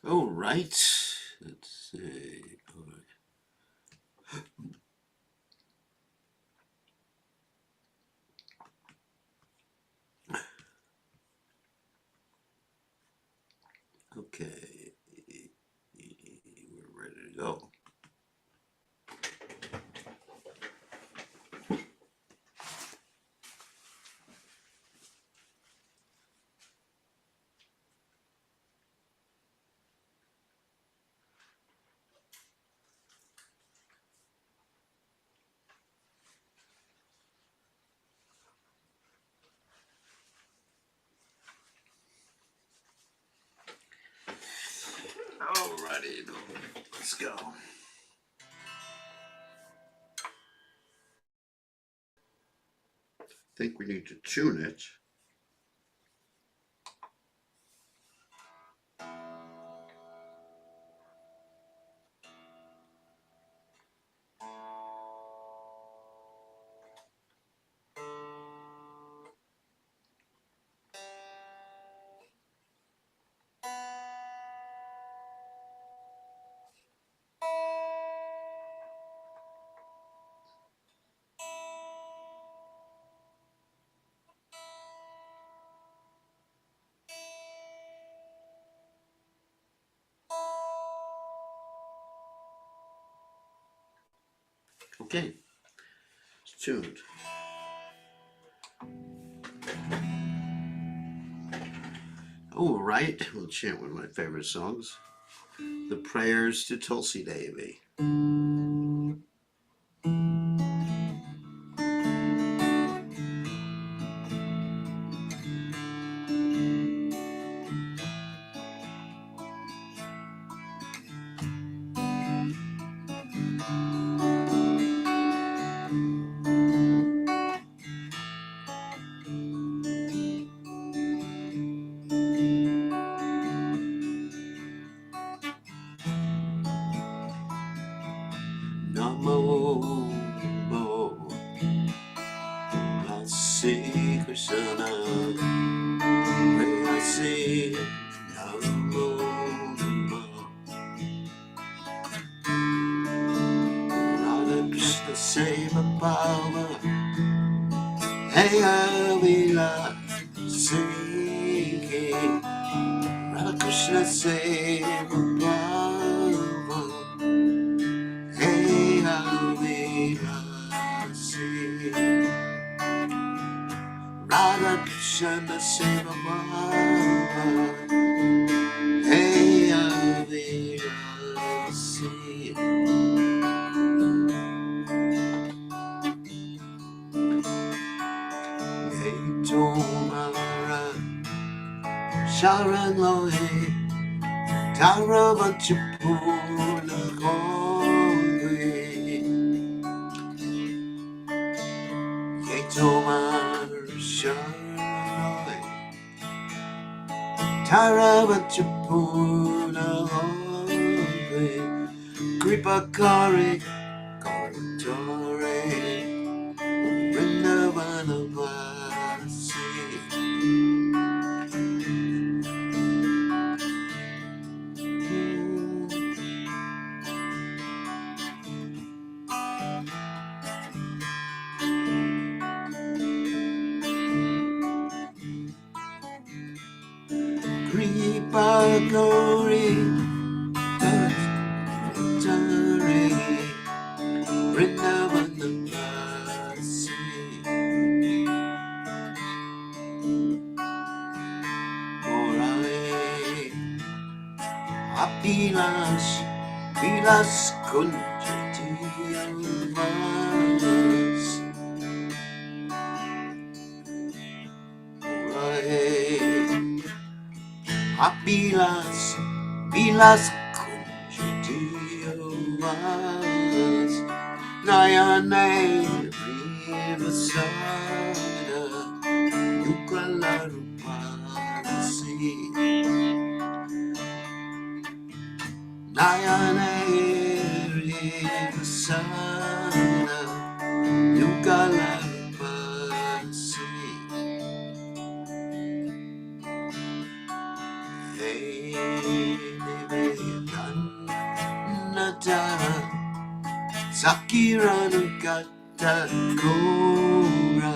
All right. Let's see. All right. Okay. We're ready to go. All righty. Let's go. I think we need to tune it. Okay. It's tuned. All right. We'll chant one of my favorite songs, The Prayers to Tulsi Devi. Namo Sri Krishna, I say Namo Radha Krishna Seva Bhava, Hey Avila Singh, Radha Krishna Seva Bhava, Hey Avila Singh, Radha Krishna Seva Bhava, Hey Avila Singh. Tomara Sharan Lohe Tara Vachapuna Kongwe Tomara Sharan Lohe Tara Vachapuna Kongwe Kripa Kari Koratore Vrindavana Vasi. Kripa Gauri Tare Vrindavana Vasi. Morae Apilas Vilas Kunjatiyamas Morae Apilas Vilas Kunjatiyamas Nayane Rivasana Yukalarupasi Nayane Rivasana Yukalarupasi Sakiranu kata kora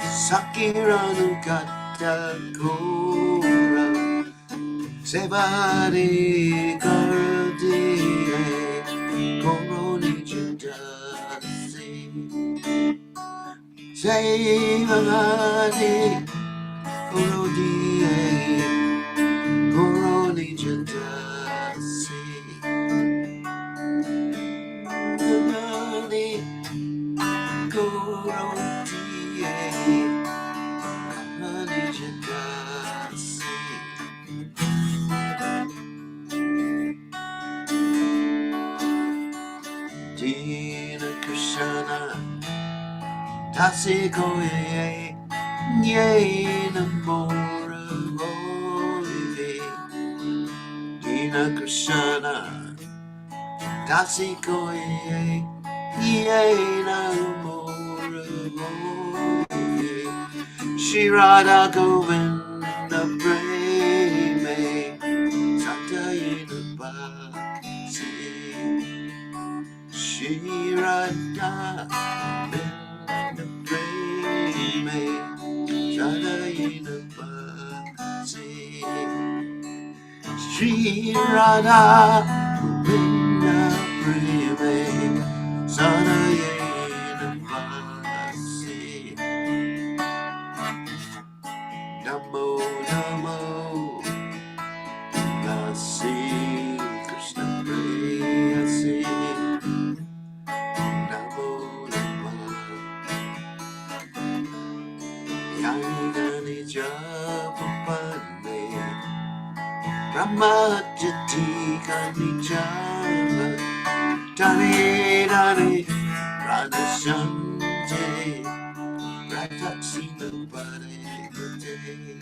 Sakiranu kata kora Sebari karodie Koroni judasi Sebari karodie Koroni judasi Sebari karodie Koroni judasi Bir Krishna Tasikoye Nye Namora Hoye Dina Krishna Tasikoye Nye Namora Hoye Shirada Govinda Preme Satayina Bhakti Shirada Govinda Preme Satayina Bhakti Shirada Govinda Preme Satayina Bhakti Namo Namo Nasi Krishna Prayasi Namo Namo Yani Gani Japapane Brahma Jati Gani Java Dani Dani Radha Shante Radhaksi Nupare Gate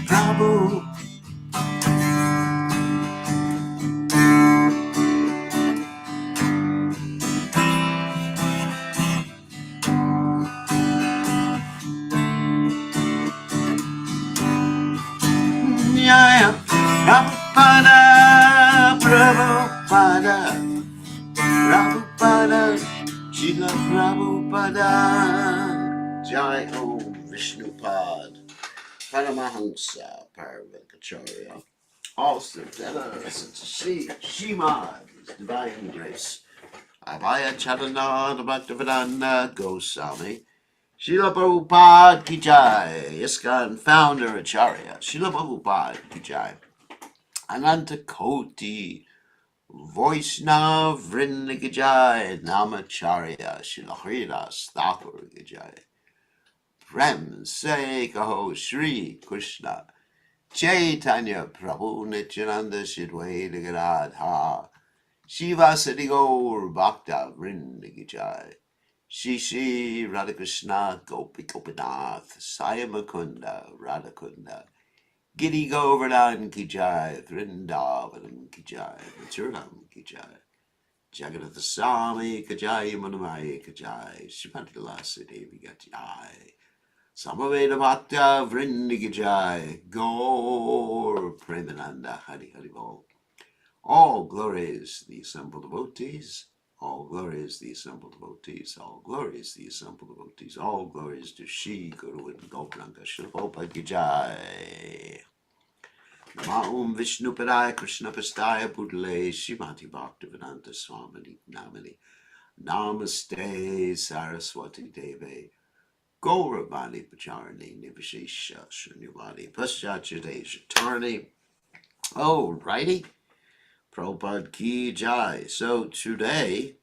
Prabhu Nyaya Prabhupada Prabhupada Prabhupada Srila Prabhupada Jai Om Vishnupad Paramahamsa Paravankacharya All Siddhana Shimad His Divine Grace Abhaya Charanada Bhaktivedanta Goswami Srila Prabhupada Ki Jai ISKCON Founder Acharya Srila Prabhupada Ki Jai Ananta Koti Vaishnav Vrinda Ki Jai Namacharya Srila Haridas Thakur Ki Jai Prem Se Kaho Shri Krishna Chaitanya Prabhu Nityananda Shidwaita Gadadha Shiva Sati Gaur Bhakta Vrinda Ki Jai Shri Shri Radhakrishna Gopi Gopinath Saya Mukunda Radhakunda Giri Govardhan Ki Jai Vrindavanam Ki Jai Mathuram Ki Jai Jagannath Swami Ki Jai Manamaya Ki Jai Srimati Lasi Devi Ki Jai Samaveda Bhakta Vrinda Ki Jai Gaur Premananda Hari Hari Bol All glories the assembled devotees All glories the assembled devotees All glories the assembled devotees All glories to Shri Guru and Gauranga Shri Prabhupada Ki Jai Namo Vishnupadaya Krishna Pastaya Pudale Shrimati Bhaktivedanta Swami Namani Namaste Saraswati Deve Gauravani Pacharani Nivishesha Shunyavani Paschatyadesh Tarni. Alrighty. Prabhupada Ki Jai. So today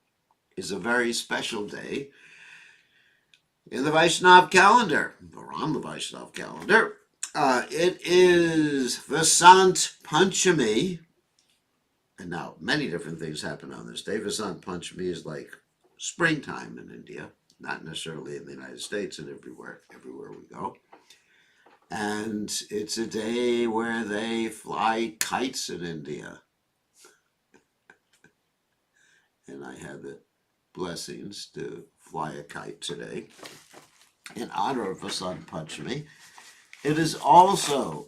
is a very special day in the Vaishnav calendar, or on the Vaishnav calendar. It is Vasant Panchami. And now many different things happen on this day. Vasant Panchami is like springtime in India, not necessarily in the United States and everywhere we go. And it's a day where they fly kites in India. and I had the blessings to fly a kite today in honor of Vasant Panchami. It is also,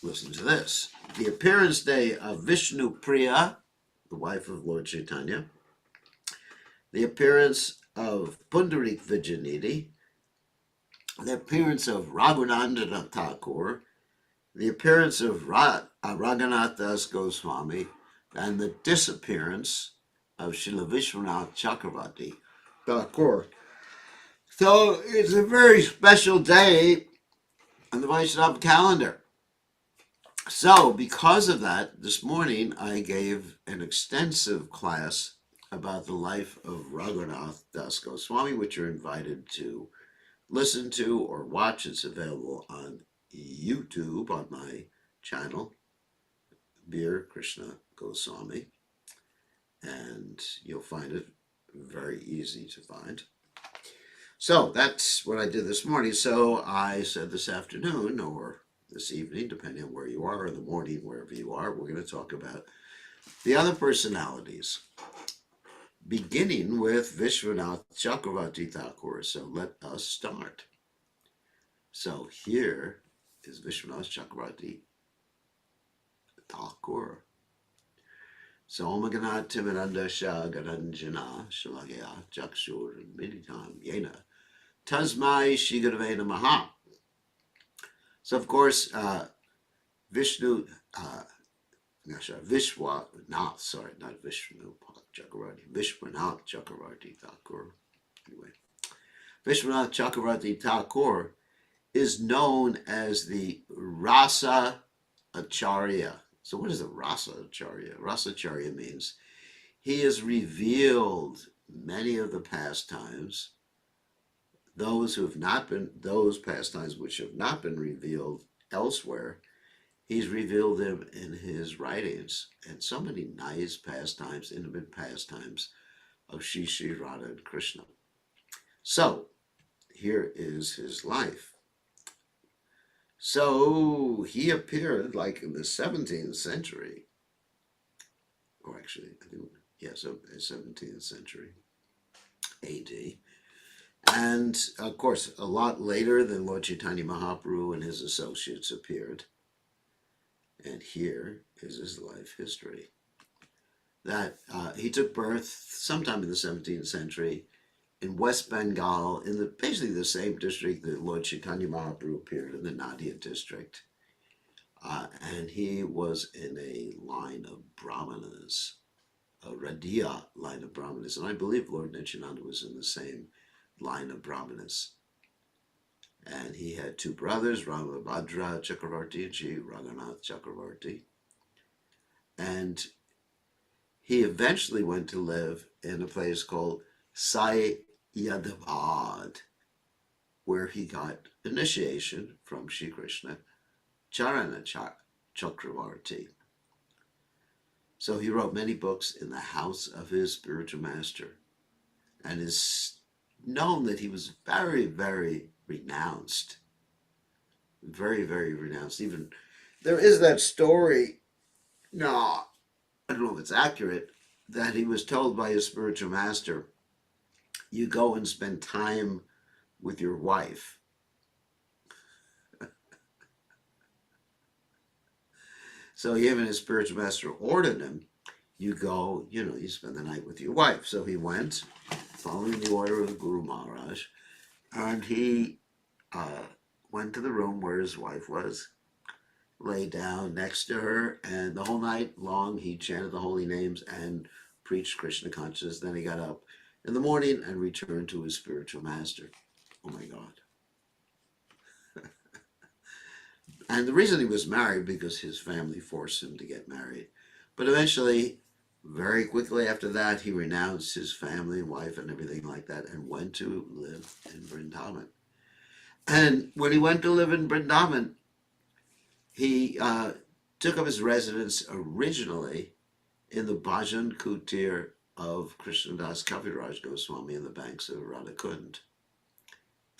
listen to this, the appearance day of Vishnu Priya, the wife of Lord Chaitanya, the appearance of Pundarik Vijayanidhi, the appearance of Raghunandana Thakur, the appearance of Raghunath Das Goswami, and the disappearance of Srila Vishwanath Chakravarti Thakur. So it's a very special day on the Vaishnava calendar. So because of that, this morning I gave an extensive class about the life of Raghunath Das Goswami, which you're invited to listen to or watch. It's available on YouTube on my channel, Bir Krishna Goswami, and you'll find it very easy to find. So that's what I did this morning. So I said this afternoon or this evening, depending on where you are, or in the morning, wherever you are, we're going to talk about the other personalities, beginning with Vishwanath Chakravarti Thakur. So let us start. So here is Vishwanath Chakravarti Thakur. So Omagana Timiranda Shagaranjana Shalagya Jakshur Militam Yena Tasmai Shigaravena Maha. So of course, Vishwanath Chakravarti Thakur. Anyway, Vishwanath Chakravarti Thakur is known as the Rasa Acharya. So what is a Rasa Acharya? Rasa Acharya means he has revealed many of the pastimes, those pastimes which have not been revealed elsewhere. He's revealed them in his writings, and so many nice pastimes, intimate pastimes of Shri Shri Radha and Krishna. So here is his life. So he appeared like in the 17th century, or actually, I think, yes, 17th century AD. And of course, a lot later than Lord Chaitanya Mahaprabhu and his associates appeared. And here is his life history. That he took birth sometime in the 17th century in West Bengal, in basically the same district that Lord Chaitanya Mahaprabhu appeared in, the Nadia district. And he was in a line of Brahmanas, a Radhiya line of Brahmanas. And I believe Lord Nityananda was in the same line of Brahmanas. And he had two brothers, Ramabhadra Chakravarti and Sri Raghunath Chakravarti. And he eventually went to live in a place called Sayadabad, where he got initiation from Sri Krishna Charana Chakravarti. So he wrote many books in the house of his spiritual master, and is known that he was very, very renounced. Very, very renounced. Even there is that story, no, I don't know if it's accurate, that he was told by his spiritual master, you go and spend time with your wife. So even his spiritual master ordered him, you go, you spend the night with your wife. So he went, following the order of the Guru Maharaj, and he went to the room where his wife was, lay down next to her, and the whole night long he chanted the holy names and preached Krishna consciousness. Then he got up in the morning and returned to his spiritual master. Oh my God. And the reason he was married, because his family forced him to get married. But eventually, very quickly after that, he renounced his family and wife and everything like that and went to live in Vrindavan. And when he went to live in Vrindavan, he took up his residence originally in the Bhajan Kutir of Krishnadas Kaviraj Goswami in the banks of Radhakund.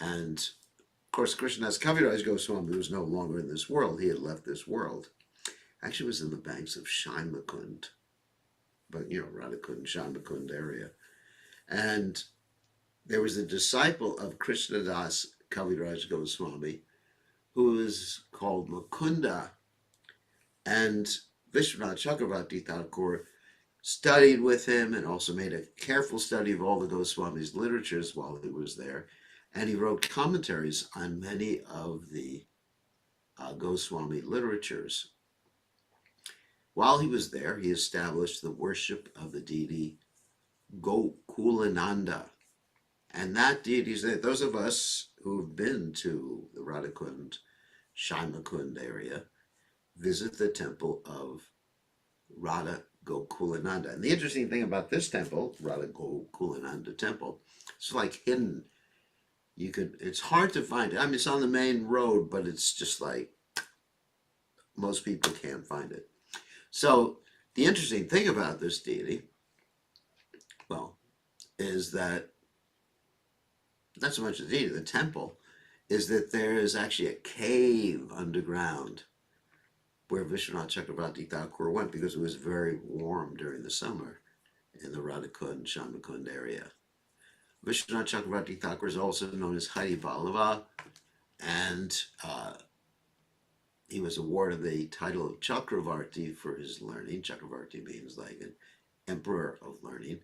And of course, Krishnadas Kaviraj Goswami was no longer in this world. He had left this world. Actually, it was in the banks of Shaimakund. but Radhakund, Shyamakund area. And there was a disciple of Krishnadas Kaviraj Goswami who was called Mukunda. And Vishwanath Chakravarti Thakur studied with him and also made a careful study of all the Goswami's literatures while he was there. And he wrote commentaries on many of the Goswami literatures. While he was there, he established the worship of the deity Gokulananda. And that deity, those of us who've been to the Radhakund, Shyamakund area, visit the temple of Radha Gokulananda. And the interesting thing about this temple, Radha Gokulananda temple, it's like hidden. It's hard to find it. I mean, it's on the main road, but it's just like most people can't find it. So the interesting thing about this deity, well, is that not so much the deity, the temple, is that there is actually a cave underground where Vishwanath Chakravarti Thakur went because it was very warm during the summer in the Radhakund, Shyamakund area. Vishwanath Chakravarti Thakur is also known as Hari Vallabha, and he was awarded the title of Chakravarti for his learning. Chakravarti means like an emperor of learning.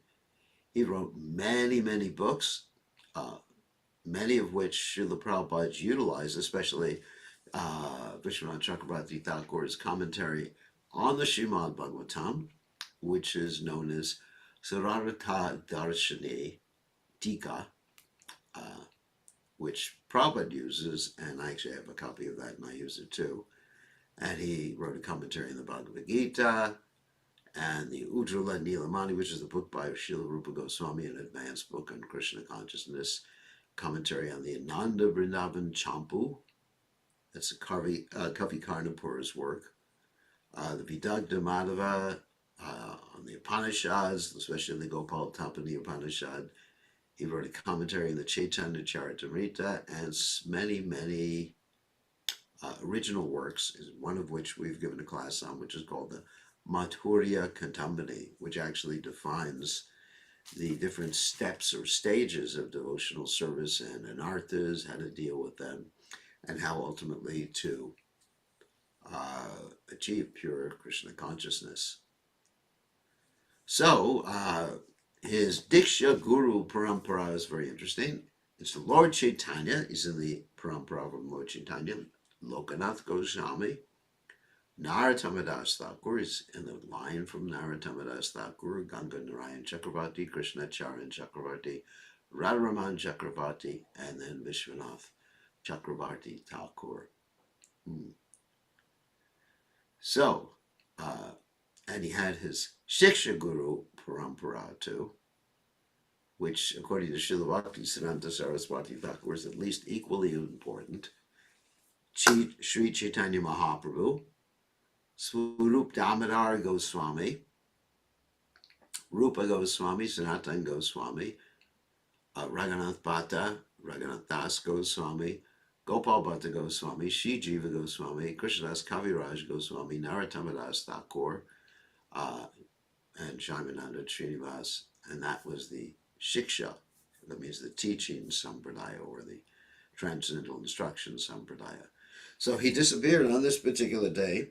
He wrote many, many books, many of which Srila Prabhupada utilized, especially Vishwanath Chakravarti Thakur's commentary on the Srimad Bhagavatam, which is known as Sararata Darshani Tika, which Prabhupada uses, and I actually have a copy of that and I use it too. And he wrote a commentary on the Bhagavad Gita, and the Ujjvala Nilamani, which is the book by Srila Rupa Goswami, an advanced book on Krishna consciousness, commentary on the Ananda Vrindavan Champu, that's Kavi Karnapura's work, the Vidagdha Madhava, on the Upanishads, especially the Gopal Tapani Upanishad. He wrote a commentary on the Chaitanya Charitamrita, and many, many original works, one of which we've given a class on, which is called the Madhurya Kantambani, which actually defines the different steps or stages of devotional service and anarthas, how to deal with them, and how ultimately to achieve pure Krishna consciousness. So, his Diksha Guru Parampara is very interesting. It's the Lord Chaitanya, is in the Parampara from Lord Chaitanya. Lokanath Goswami. Narottam Das Thakur is in the line from Narottam Das Thakur, Ganga Narayan Chakravarti, Krishna Charan Chakravarti, Radharaman Chakravarti, and then Vishwanath Chakravarti Thakur. So, and he had his Shiksha Guru Parampara too, which according to Srila Bhakti Siddhanta Saraswati Thakur is at least equally important. Sri Chaitanya Mahaprabhu, Swarup Damodar Goswami, Rupa Goswami, Sanatan Goswami, Raghunath Bhatta, Raghunath Das Goswami, Gopal Bhatta Goswami, Shri Jiva Goswami, Krishnadas Kaviraj Goswami, Narottam Das Thakur, and Shaimananda Srinivas, and that was the Shiksha, that means the teaching Sampradaya or the Transcendental Instruction Sampradaya. So he disappeared on this particular day,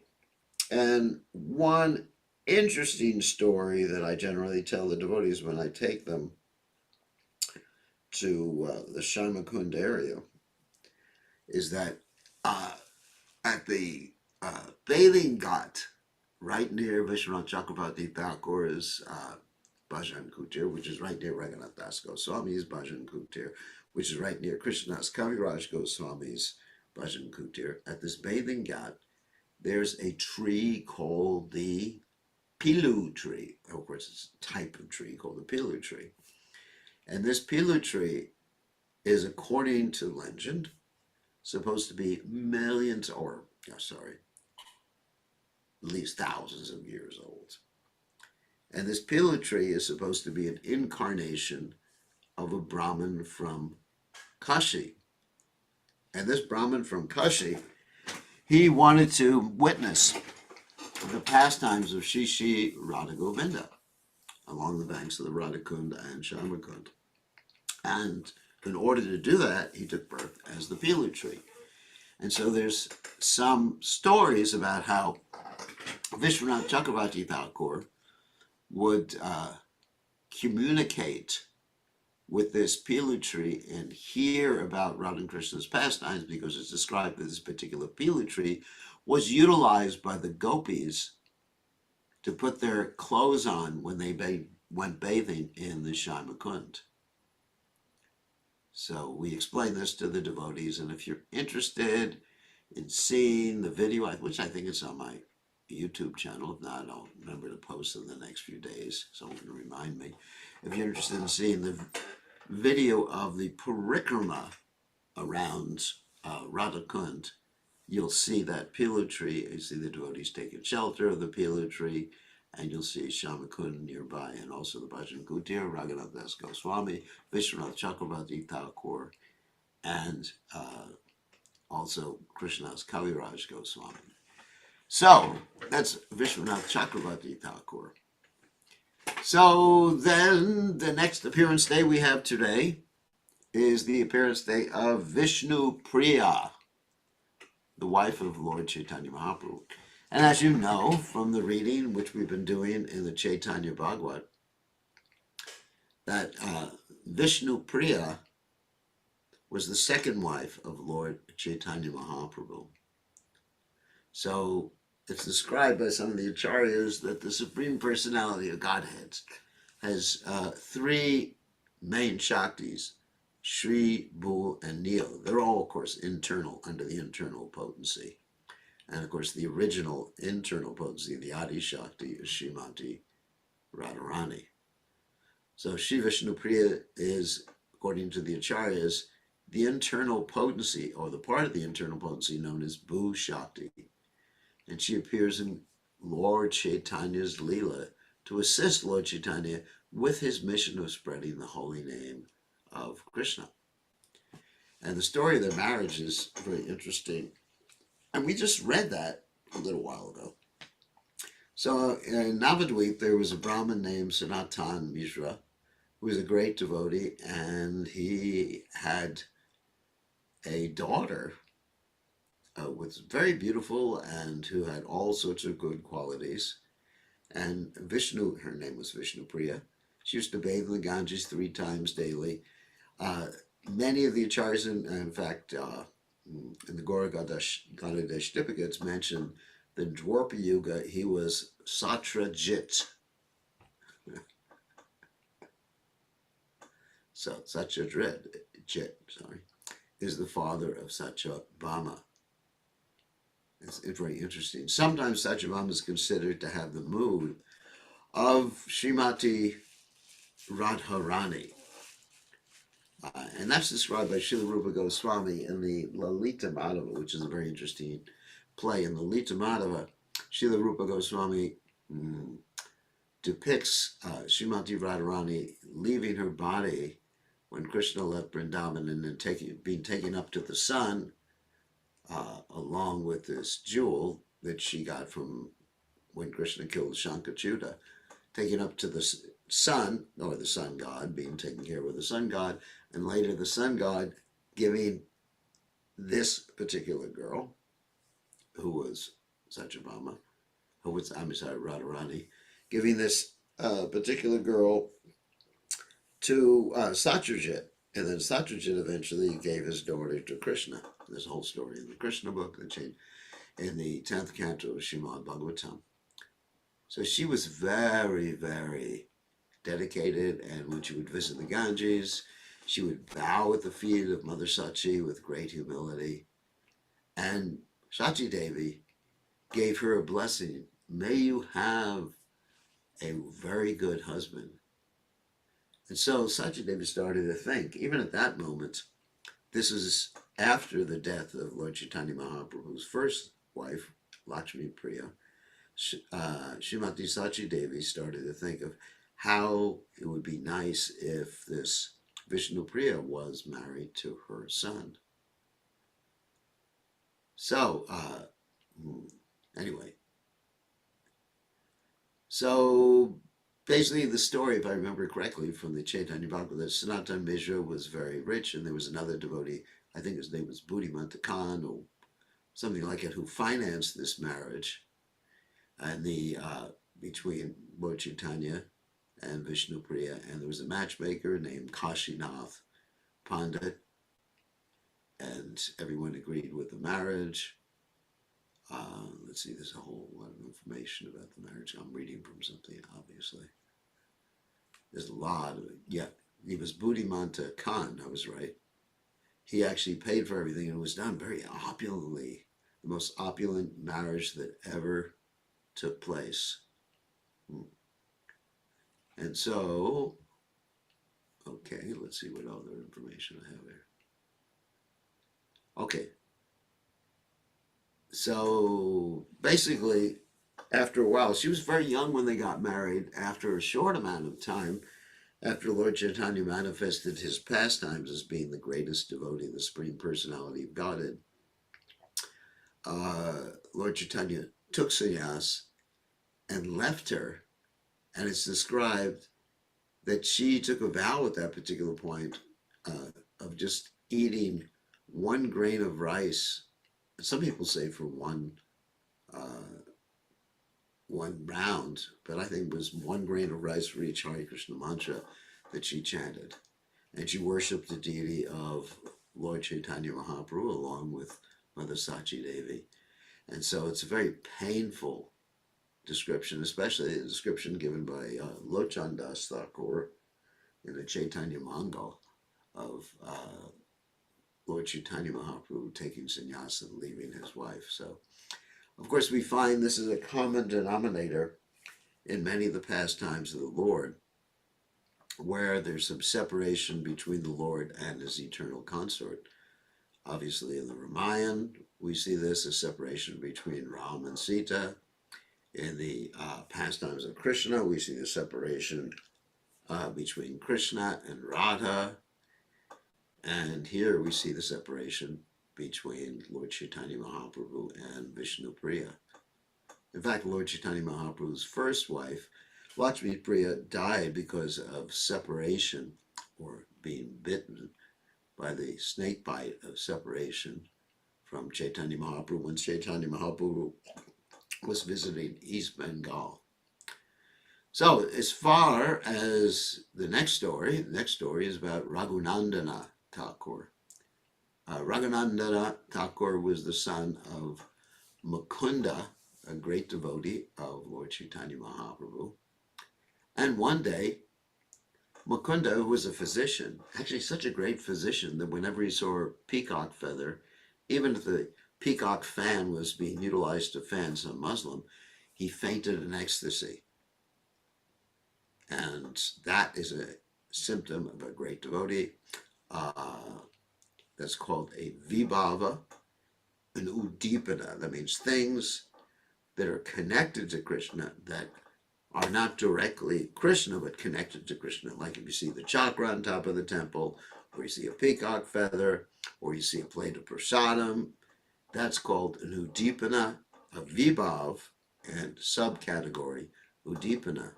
and one interesting story that I generally tell the devotees when I take them to the Shyamakund area is that at the bathing ghat, right near Vishwanath Chakravarti Thakur's Bhajan Kutir, which is right near Raghunath Das Goswami's Bhajan Kutir, which is right near Krishnadas Kaviraj Goswami's Bhajan Kutir, at this bathing ghat, there's a tree called the Pilu tree. Of course, it's a type of tree called the Pilu tree. And this Pilu tree is, according to legend, supposed to be millions, or, at least thousands of years old. And this Pilu tree is supposed to be an incarnation of a Brahmin from Kashi. And this Brahmin from Kashi, he wanted to witness the pastimes of Shri Shri Radha Govinda. along the banks of the Radhakund and Shamakund. And in order to do that, he took birth as the Pilu tree. And so there's some stories about how Vishwanath Chakravarti Thakur would communicate with this Pilu tree and hear about Radha and Krishna's pastimes, because it's described that this particular Pilu tree was utilized by the gopis to put their clothes on when they went bathing in the Shaimakund. So we explain this to the devotees, and if you're interested in seeing the video, which I think is on my YouTube channel, if not, I'll remember to post in the next few days, someone can remind me. If you're interested in seeing the video of the parikrama around Radhakund, you'll see that Pilu tree, you see the devotees taking shelter of the Pilu tree, and you'll see Shamakund nearby, and also the Bhajan Kutir, Raghunath Das Goswami, Vishwanath Chakravarti Thakur, and also Krishna's Kaviraj Goswami. So that's Vishwanath Chakravarti Thakur. So then the next appearance day we have today is the appearance day of Vishnu Priya, the wife of Lord Chaitanya Mahaprabhu. And as you know from the reading which we've been doing in the Chaitanya Bhagavat, that Vishnu Priya was the second wife of Lord Chaitanya Mahaprabhu. So it's described by some of the acharyas that the Supreme Personality of Godhead has three main Shaktis, Shri, Bhu, and Nil. They're all, of course, internal, under the internal potency. And, of course, the original internal potency, the Adi Shakti, is Srimati Radharani. So Shri Vishnu Priya is, according to the acharyas, the internal potency, or the part of the internal potency known as Bhu Shakti. And she appears in Lord Chaitanya's Leela to assist Lord Chaitanya with his mission of spreading the holy name of Krishna. And the story of their marriage is very interesting. And we just read that a little while ago. So in Navadvip, there was a Brahmin named Sanatan Mishra, who was a great devotee, and he had a daughter was very beautiful and who had all sorts of good qualities. And Vishnu, her name was Vishnu Priya. She used to bathe in the Ganges 3 times daily. Many of the acharyas, in fact, in the Gaura Gadadesh Dipikas mention the Dwarpa Yuga, he was Satrajit. So Satyajit, is the father of Satyabhama. It's very interesting. Sometimes Satyabhama is considered to have the mood of Srimati Radharani. And that's described by Srila Rupa Goswami in the Lalita Madhava, which is a very interesting play. In Lalita Madhava, Srila Rupa Goswami depicts Srimati Radharani leaving her body when Krishna left Vrindavan and then being taken up to the sun, along with this jewel that she got from when Krishna killed Shankachuta, taken up to the sun, or the sun god, being taken care of with the sun god, and later the sun god giving this particular girl, who was Satyabhama, Radharani, giving this particular girl to Satyajit, and then Satyajit eventually gave his daughter to Krishna. There's a whole story in the Krishna book, in the 10th canto of Srimad Bhagavatam. So she was very, very dedicated, and when she would visit the Ganges, she would bow at the feet of Mother Sachi with great humility. And Sachi Devi gave her a blessing. May you have a very good husband. And so Sachi Devi started to think, even at that moment, this is after the death of Lord Chaitanya Mahaprabhu's first wife, Lakshmi Priya. Srimati Sachi Devi started to think of how it would be nice if this Vishnu Priya was married to her son. So, anyway. So, basically the story, if I remember correctly, from the Chaitanya Bhagavad, that Sanatan Mishra was very rich, and there was another devotee, I think his name was Buddhimanta Khan or something like it, who financed this marriage and the between Lord Chaitanya and Vishnupriya, and there was a matchmaker named Kashinath Pandit, and everyone agreed with the marriage. Let's see, there's a whole lot of information about the marriage. I'm reading from something, obviously. There's a lot of it. Yeah, he was Buddhimanta Khan, I was right. He actually paid for everything, and it was done very opulently. The most opulent marriage that ever took place. And so, okay, let's see what other information I have here. Okay. So basically, after a while, she was very young when they got married. After a short amount of time, after Lord Chaitanya manifested his pastimes as being the greatest devotee, the Supreme Personality of Godhead, Lord Chaitanya took sannyas and left her. And it's described that she took a vow at that particular point of just eating one grain of rice. Some people say for one round, but I think it was one grain of rice for each Hare Krishna mantra that she chanted. And she worshipped the deity of Lord Chaitanya Mahaprabhu along with Mother Sachi Devi. And so it's a very painful description, especially the description given by Lochan Das Thakur in the Chaitanya Mangal of Lord Chaitanya Mahaprabhu taking sannyas and leaving his wife. So, of course, we find this is a common denominator in many of the pastimes of the Lord, where there's some separation between the Lord and his eternal consort. Obviously, in the Ramayana, we see this, a separation between Ram and Sita. In the pastimes of Krishna, we see the separation between Krishna and Radha. And here we see the separation between Lord Chaitanya Mahaprabhu and Vishnupriya. In fact, Lord Chaitanya Mahaprabhu's first wife, Lakshmi Priya, died because of separation, or being bitten by the snake bite of separation from Chaitanya Mahaprabhu when Chaitanya Mahaprabhu was visiting East Bengal. So as far as the next story is about Raghunandana Thakur. Raghunandana Thakur was the son of Mukunda, a great devotee of Lord Chaitanya Mahaprabhu. And one day, Mukunda, who was a physician, actually such a great physician that whenever he saw a peacock feather, even if the peacock fan was being utilized to fan some Muslim, he fainted in ecstasy. And that is a symptom of a great devotee. That's called a vibhava, an udipana. That means things that are connected to Krishna that are not directly Krishna, but connected to Krishna. Like if you see the chakra on top of the temple, or you see a peacock feather, or you see a plate of prasadam, that's called an udipana, a vibhav, and subcategory, udipana.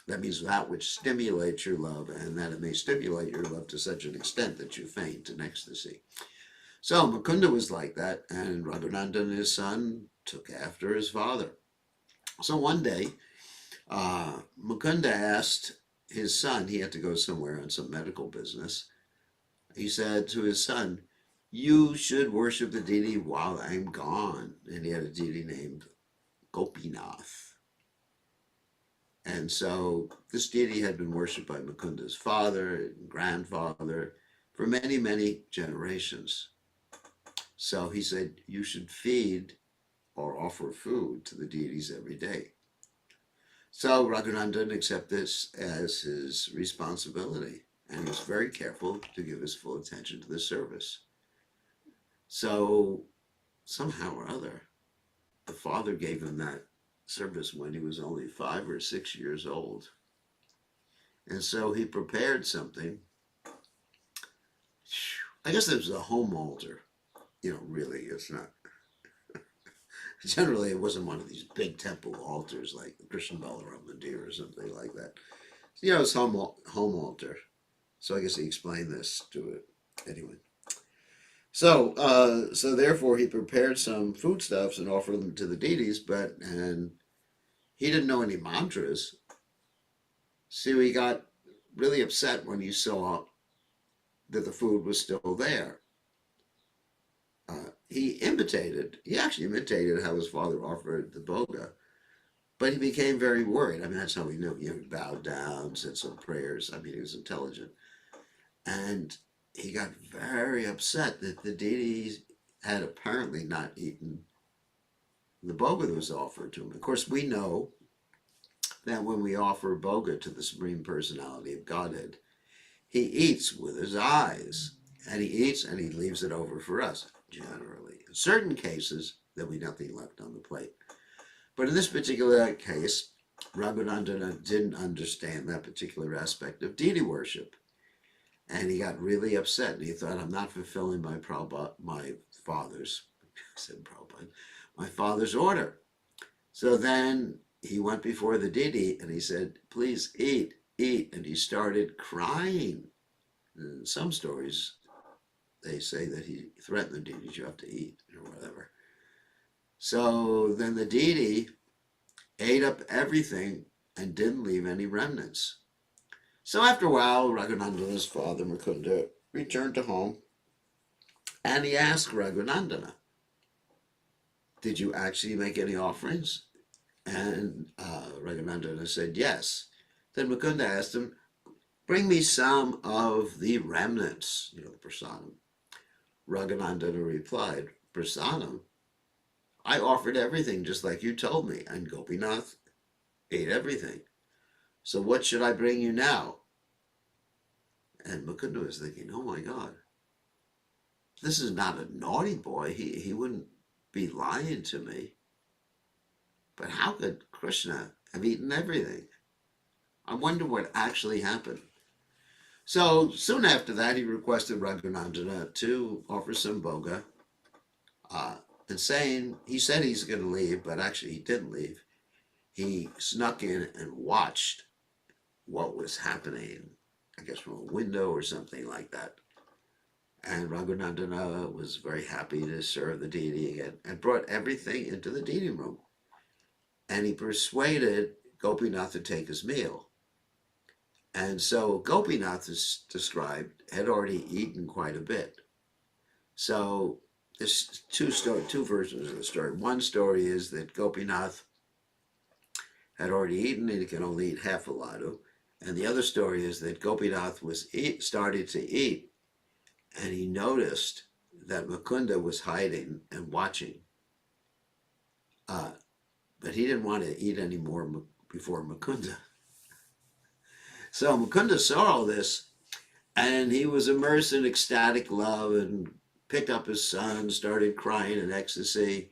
That means that which stimulates your love, and that it may stimulate your love to such an extent that you faint in ecstasy. So Mukunda was like that, and Raghunandan, his son, took after his father. So one day, Mukunda asked his son, he had to go somewhere on some medical business. He said to his son, "You should worship the deity while I'm gone." And he had a deity named Gopinath. And so this deity had been worshipped by Mukunda's father and grandfather for many, many generations. So he said, you should feed or offer food to the deities every day. So Raghunandan accepted this as his responsibility, and he was very careful to give his full attention to the service. So somehow or other, the father gave him that service when he was only 5 or 6 years old. And so he prepared something. I guess it was a home altar. You know, really, it's not. Generally, it wasn't one of these big temple altars like the Krishna Balaram Mandir or something like that. You know, it's home altar. So I guess he explained this to it anyway. So therefore, he prepared some foodstuffs and offered them to the deities, and he didn't know any mantras, so he got really upset when he saw that the food was still there. He actually imitated how his father offered the boga, but he became very worried. I mean, that's how we knew. He bowed down, said some prayers. I mean, he was intelligent. And he got very upset that the deities had apparently not eaten the boga that was offered to him. Of course, we know that when we offer boga to the Supreme Personality of Godhead, he eats with his eyes, and he eats and he leaves it over for us, generally. In certain cases, there'll be nothing left on the plate. But in this particular case, Raghunandana didn't understand that particular aspect of deity worship. And he got really upset, and he thought, I'm not fulfilling my father's, I said Prabhupada, my father's order. So then he went before the deity, and he said, please eat, eat. And he started crying. In some stories, they say that he threatened the deities, you have to eat, or whatever. So then the deity ate up everything and didn't leave any remnants. So after a while, Raghunandana's father, Mukunda, returned to home, and he asked Raghunandana, did you actually make any offerings? And Raghunandana said, yes. Then Mukunda asked him, bring me some of the remnants, the prasadam. Raghunandana replied, prasadam? I offered everything just like you told me, and Gopinath ate everything. So what should I bring you now? And Mukunda was thinking, oh my God, this is not a naughty boy. He wouldn't be lying to me. But how could Krishna have eaten everything? I wonder what actually happened. So soon after that, he requested Raghunandana to offer some boga, and he said he's going to leave, but actually he didn't leave. He snuck in and watched what was happening, I guess from a window or something like that. And Raghunandana was very happy to serve the deity again and brought everything into the deity room. And he persuaded Gopinath to take his meal. And so Gopinath is described had already eaten quite a bit. So there's two versions of the story. One story is that Gopinath had already eaten and he could only eat half a laddu. And the other story is that Gopinath started to eat, and he noticed that Mukunda was hiding and watching. But he didn't want to eat any more before Mukunda. So Mukunda saw all this, and he was immersed in ecstatic love and picked up his son, started crying in ecstasy.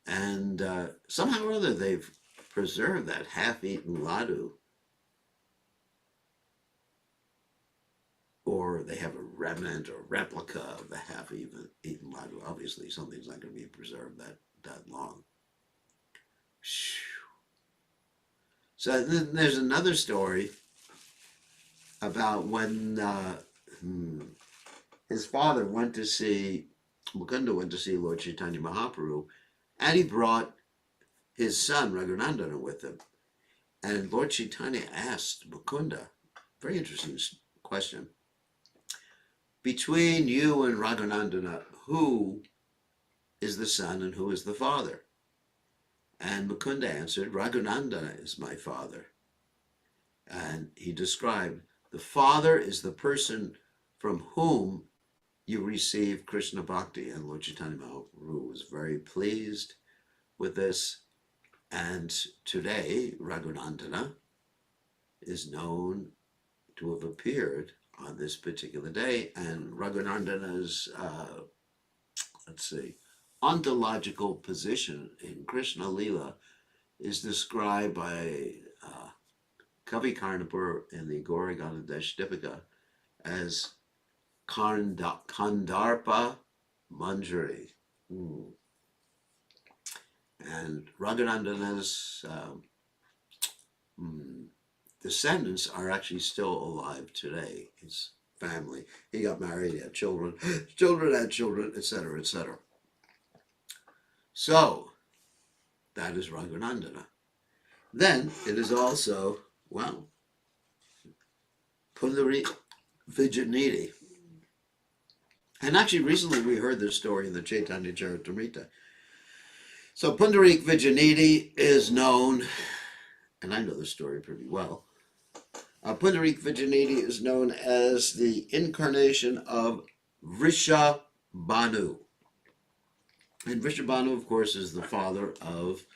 And somehow or other, they've preserved that half-eaten laddu. Or they have a remnant or replica of the half-eaten laddu. Obviously, something's not going to be preserved that long. So then there's another story about when his father Mukunda went to see Lord Chaitanya Mahaprabhu, and he brought his son Raghunandana with him. And Lord Chaitanya asked Mukunda, very interesting question, between you and Raghunandana, who is the son and who is the father? And Mukunda answered, Raghunandana is my father. And he described, the father is the person from whom you receive Krishna Bhakti. And Lord Chaitanya Mahaprabhu was very pleased with this. And today, Raghunandana is known to have appeared on this particular day. And Raghunandana's, ontological position in Krishna Leela is described by Kavi Karnapur in the Gaura Ganadesh Dipika as Kandarpa Manjari. And Raghunandana's descendants are actually still alive today. His family. He got married, he had children, children had children, etc., etc. So that is Raghunandana. Then it is also, well, Pundarik Vijayanidhi. And actually, recently we heard this story in the Chaitanya Charitamrita. So Pundarik Vijayanidhi is known, and I know the story pretty well. Pundarik Vijayanidhi is known as the incarnation of Vrishabhanu. And Vrishabhanu, of course, is the father of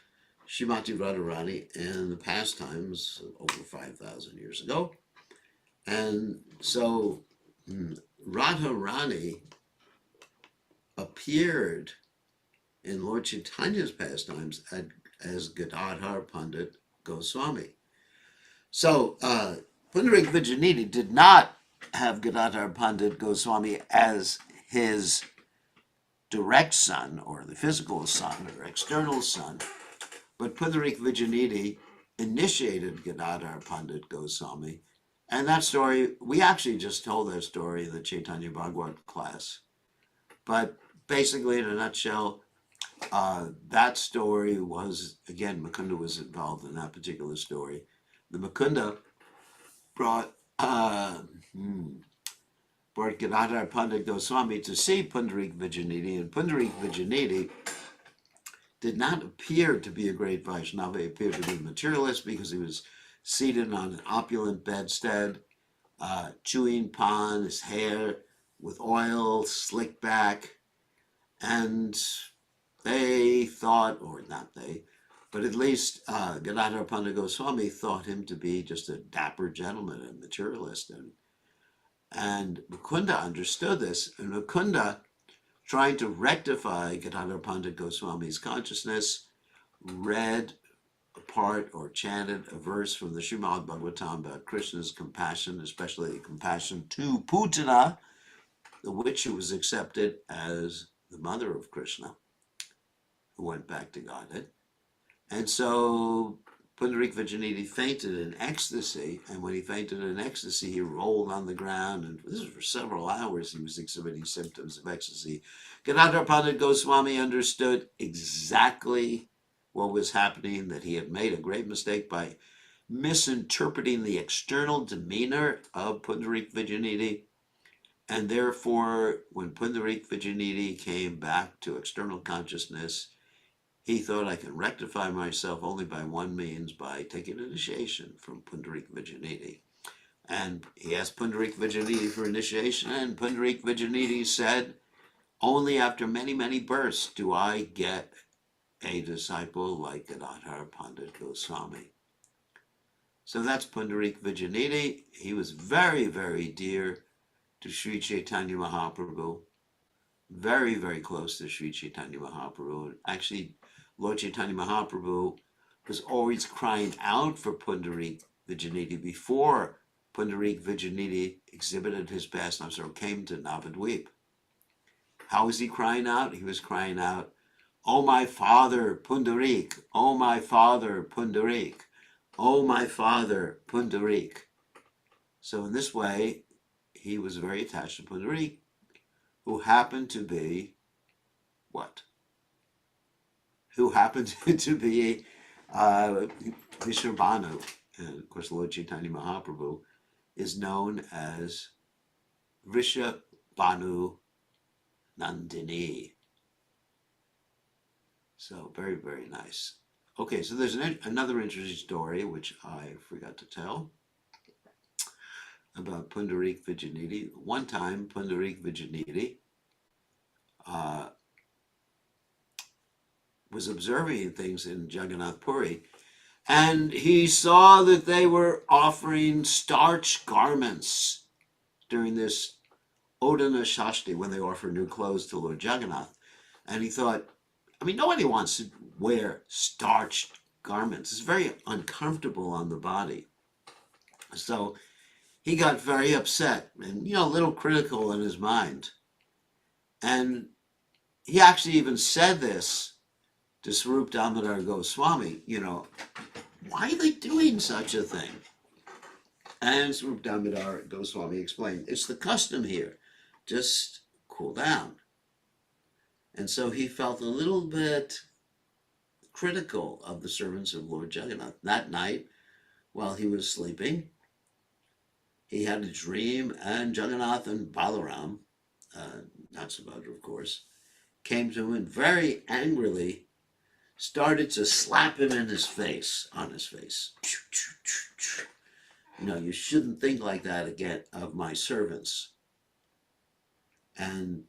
Srimati Radharani in the pastimes over 5,000 years ago. And so Radharani appeared in Lord Chaitanya's pastimes as Gadadhar Pandit Goswami. So Pundarik Vijayanidhi did not have Gadadhar Pandit Goswami as his direct son, or the physical son, or external son, but Pundarik Vijayanidhi initiated Gadadhar Pandit Goswami. And that story, we actually just told that story in the Chaitanya Bhagavat class. But basically, in a nutshell, that story was, again, Mukunda was involved in that particular story. The Mukunda brought Gadadhar Pandit Goswami to see Pundarik Vijayanidhi, and Pundarik Vijayanidhi did not appear to be a great Vaishnava. He appeared to be a materialist because he was seated on an opulent bedstead, chewing pan, his hair with oil slicked back, and they thought, or not they, but at least Gadadhar Pandit Goswami thought him to be just a dapper gentleman and materialist. And Mukunda understood this, and Mukunda, trying to rectify Gadadhar Pandit Goswami's consciousness, read a part or chanted a verse from the Srimad Bhagavatam about Krishna's compassion, especially compassion to Putana, the witch who was accepted as the mother of Krishna, who went back to Godhead. And so Pundarik Vijayanidhi fainted in ecstasy, and when he fainted in ecstasy, he rolled on the ground, and this was for several hours he was exhibiting symptoms of ecstasy. Gadadhar Pandit Goswami understood exactly what was happening, that he had made a great mistake by misinterpreting the external demeanor of Pundarik Vijayanidhi, and therefore, when Pundarik Vijayanidhi came back to external consciousness, he thought, I can rectify myself only by one means, by taking initiation from Pundarik Vijayanidhi. And he asked Pundarik Vijayanidhi for initiation, and Pundarik Vijayanidhi said, only after many, many births do I get a disciple like Gadadhar Pandit Goswami. So that's Pundarik Vijayanidhi. He was very, very dear to Sri Chaitanya Mahaprabhu, very, very close to Sri Chaitanya Mahaprabhu. Actually, Lord Chaitanya Mahaprabhu was always crying out for Pundarik Vijayanidhi before Pundarik Vijayanidhi exhibited his pastimes or came to Navadvip. How was he crying out? He was crying out, "Oh my father Pundarik, oh my father Pundarik, oh my father Pundarik." So in this way, he was very attached to Pundarik, who happened to be what? Who happened to be Vrishabhanu. And of course, Lord Chaitanya Mahaprabhu is known as Vrishabhanu Nandini. So very, very nice. Okay, so there's another interesting story which I forgot to tell about Pundarik Vijayanidhi. One time, Pundarik Vijayanidhi was observing things in Jagannath Puri, and he saw that they were offering starch garments during this Odana Shashti, when they offer new clothes to Lord Jagannath. And he thought, I mean, nobody wants to wear starched garments. It's very uncomfortable on the body. So he got very upset and, a little critical in his mind. And he actually even said this to Swarup Damodar Goswami, why are they doing such a thing? And Swarup Damodar Goswami explained, it's the custom here. Just cool down. And so he felt a little bit critical of the servants of Lord Jagannath. That night, while he was sleeping, he had a dream, and Jagannath and Balaram, not Subhadra, of course, came to him and very angrily started to slap him in his face, on his face. You shouldn't think like that again of my servants. And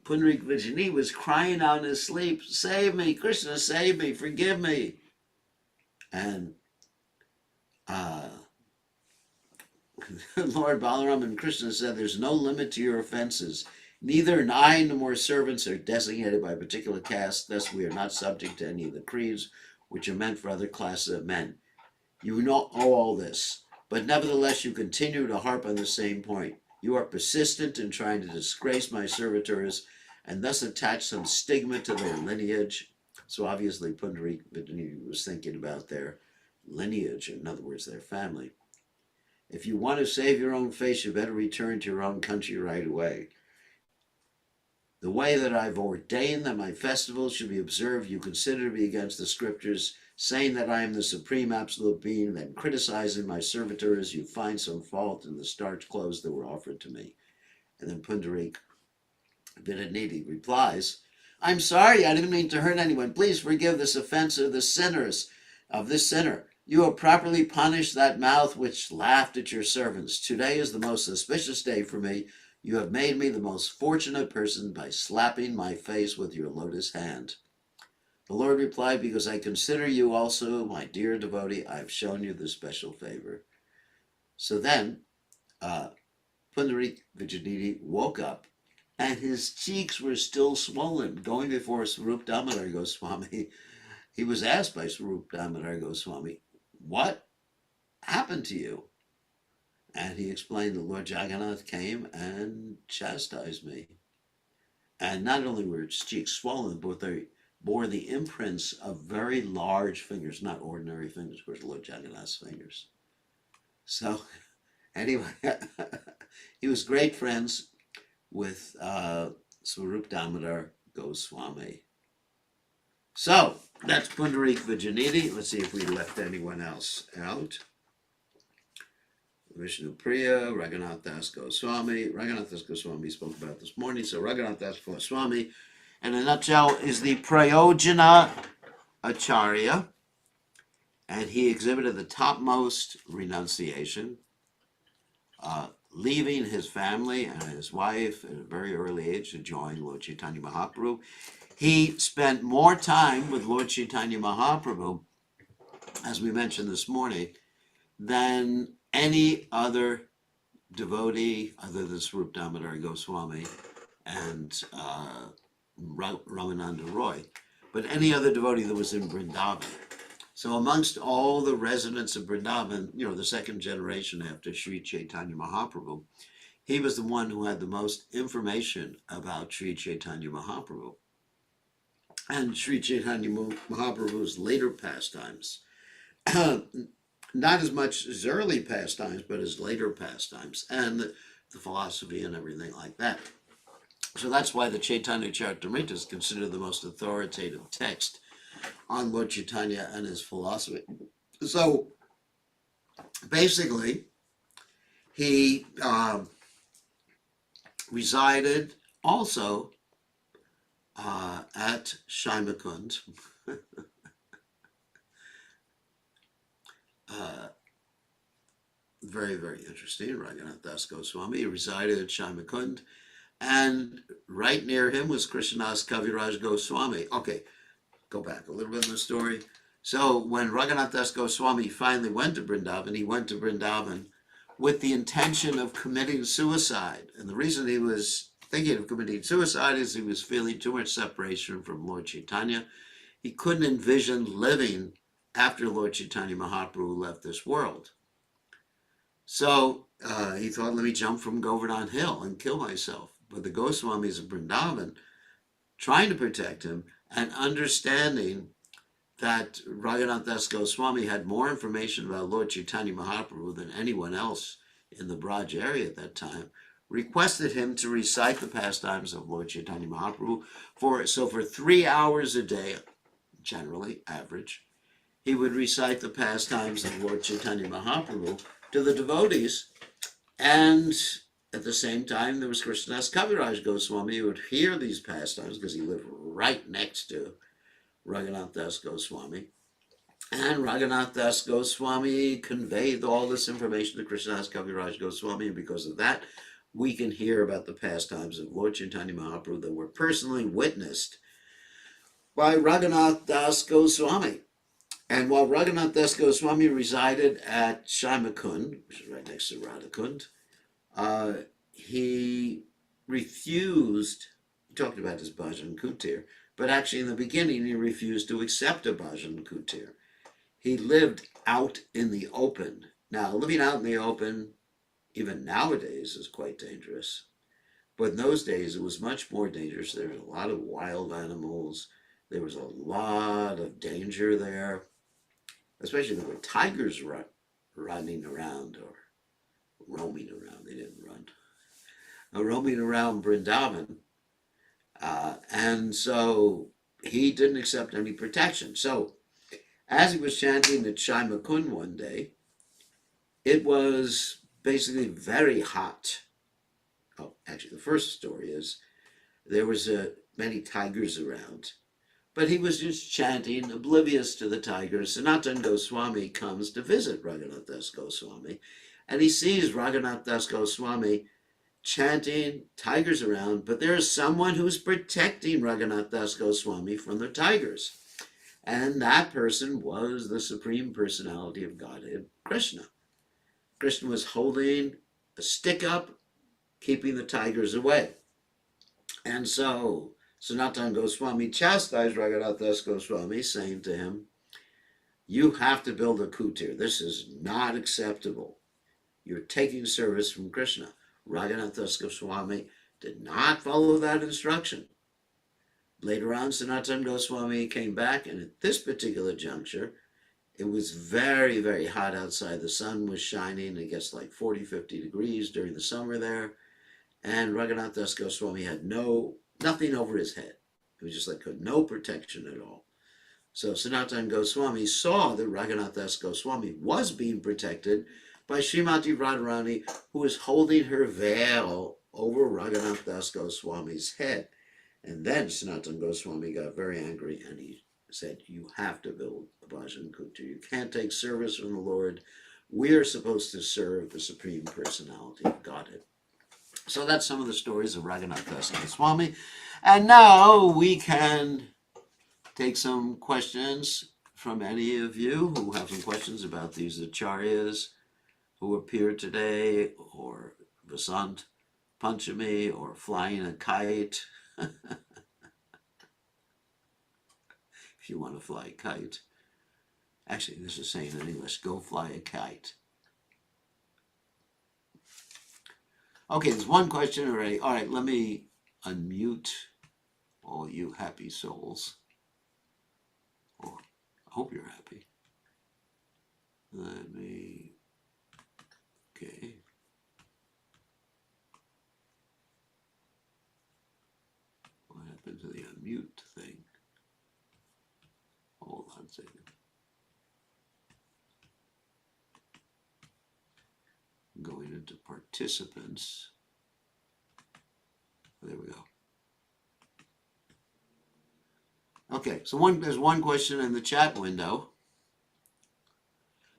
Pundarik Vijayani was crying out in his sleep, save me, Krishna, save me, forgive me. And Lord Balaram and Krishna said, there's no limit to your offenses. Neither I nor servants are designated by a particular caste, thus we are not subject to any of the creeds which are meant for other classes of men. You know all this, but nevertheless you continue to harp on the same point. You are persistent in trying to disgrace my servitors and thus attach some stigma to their lineage. So obviously Pundarik was thinking about their lineage, in other words, their family. If you want to save your own face, you better return to your own country right away. The way that I've ordained that my festivals should be observed, you consider to be against the scriptures, saying that I am the supreme absolute being, then criticizing my servitors, you find some fault in the starched clothes that were offered to me. And then Pundarik Vidyanidhi replies, I'm sorry, I didn't mean to hurt anyone. Please forgive this offense of this sinner. You have properly punished that mouth which laughed at your servants. Today is the most auspicious day for me. You have made me the most fortunate person by slapping my face with your lotus hand. The Lord replied, because I consider you also my dear devotee, I have shown you this special favor. So then, Pundarik Vijayanidhi woke up, and his cheeks were still swollen. Going before Swarup Damodar Goswami, he was asked by Swarup Damodar Goswami, what happened to you? And he explained that Lord Jagannath came and chastised me. And not only were his cheeks swollen, but they bore the imprints of very large fingers, not ordinary fingers, of course, Lord Jagannath's fingers. So, anyway, he was great friends with Swarup Damodar Goswami. So, that's Pundarik Vijayanidhi. Let's see if we left anyone else out. Vishnu Priya, Raghunath Das Goswami. Raghunath Das Goswami spoke about this morning. So Raghunath Das Goswami, in a nutshell, is the Prayojana Acharya, and he exhibited the topmost renunciation, leaving his family and his wife at a very early age to join Lord Chaitanya Mahaprabhu. He spent more time with Lord Chaitanya Mahaprabhu, as we mentioned this morning, than any other devotee other than Swarup Damodar Goswami and Ramananda Roy, but any other devotee that was in Vrindavan. So amongst all the residents of Vrindavan, the second generation after Sri Chaitanya Mahaprabhu, he was the one who had the most information about Sri Chaitanya Mahaprabhu and Sri Chaitanya Mahaprabhu's later pastimes. Not as much as early pastimes, but as later pastimes, and the philosophy and everything like that. So that's why the Chaitanya Charitamrita is considered the most authoritative text on Lord Chaitanya and his philosophy. So basically, he resided also at Shaimakund. Very, very interesting. Raghunath Das Goswami, he resided at Shaimakund, and right near him was Krishnadas Kaviraj Goswami. Okay, go back a little bit in the story. So when Raghunath Das Goswami finally went to Vrindavan, he went to Vrindavan with the intention of committing suicide. And the reason he was thinking of committing suicide is he was feeling too much separation from Lord Chaitanya. He couldn't envision living after Lord Chaitanya Mahaprabhu left this world. So he thought, let me jump from Govardhan Hill and kill myself. But the Goswamis of Vrindavan, trying to protect him, and understanding that Raghunath Das Goswami had more information about Lord Chaitanya Mahaprabhu than anyone else in the Braj area at that time, requested him to recite the pastimes of Lord Chaitanya Mahaprabhu for 3 hours a day, generally, average, he would recite the pastimes of Lord Chaitanya Mahaprabhu to the devotees, and at the same time there was Krishnadas Kaviraj Goswami who would hear these pastimes because he lived right next to Raghunath Das Goswami. And Raghunath Das Goswami conveyed all this information to Krishnadas Kaviraj Goswami, and because of that, we can hear about the pastimes of Lord Chaitanya Mahaprabhu that were personally witnessed by Raghunath Das Goswami. And while Raghunath Das Goswami resided at Shaimakund, which is right next to Radhakund, he refused, he talked about his bhajan kutir, but actually in the beginning he refused to accept a bhajan kutir. He lived out in the open. Now, living out in the open, even nowadays, is quite dangerous. But in those days, it was much more dangerous. There was a lot of wild animals. There was a lot of danger there. Especially there were tigers running around or roaming around. They didn't run. Roaming around Vrindavan. And so he didn't accept any protection. So as he was chanting at Shaimakund one day, it was basically very hot. Oh, actually, the first story is there was many tigers around. But he was just chanting, oblivious to the tigers. Sanatana Goswami comes to visit Raghunath Das Goswami, and he sees Raghunath Das Goswami chanting, tigers around, but there is someone who's protecting Raghunath Das Goswami from the tigers. And that person was the Supreme Personality of Godhead, Krishna. Krishna was holding a stick up, keeping the tigers away. And so Sanatana Goswami chastised Raghunath Das Goswami, saying to him, you have to build a kutir. This is not acceptable. You're taking service from Krishna. Raghunath Das Goswami did not follow that instruction. Later on, Sanatana Goswami came back, and at this particular juncture, it was very, very hot outside. The sun was shining. It gets like 40, 50 degrees during the summer there. And Raghunath Das Goswami had nothing over his head. It was just like no protection at all. So Sanatana Goswami saw that Raghunath Das Goswami was being protected by Srimati Radharani, who was holding her veil over Raghunath Das Goswami's head. And then Sanatana Goswami got very angry, and he said, you have to build a bhajan kutir. You can't take service from the Lord. We are supposed to serve the Supreme Personality of Godhead. So that's some of the stories of Raghunath Das Goswami. And now we can take some questions from any of you who have some questions about these acharyas who appeared today, or Vasant Panchami, or flying a kite. If you want to fly a kite. Actually, this is saying in English, go fly a kite. Okay, there's one question already. All right, let me unmute all you happy souls. Oh, I hope you're happy. Let me, okay. What happened to the unmute thing? Hold on a second. Going into participants. There we go. Okay, so there's one question in the chat window.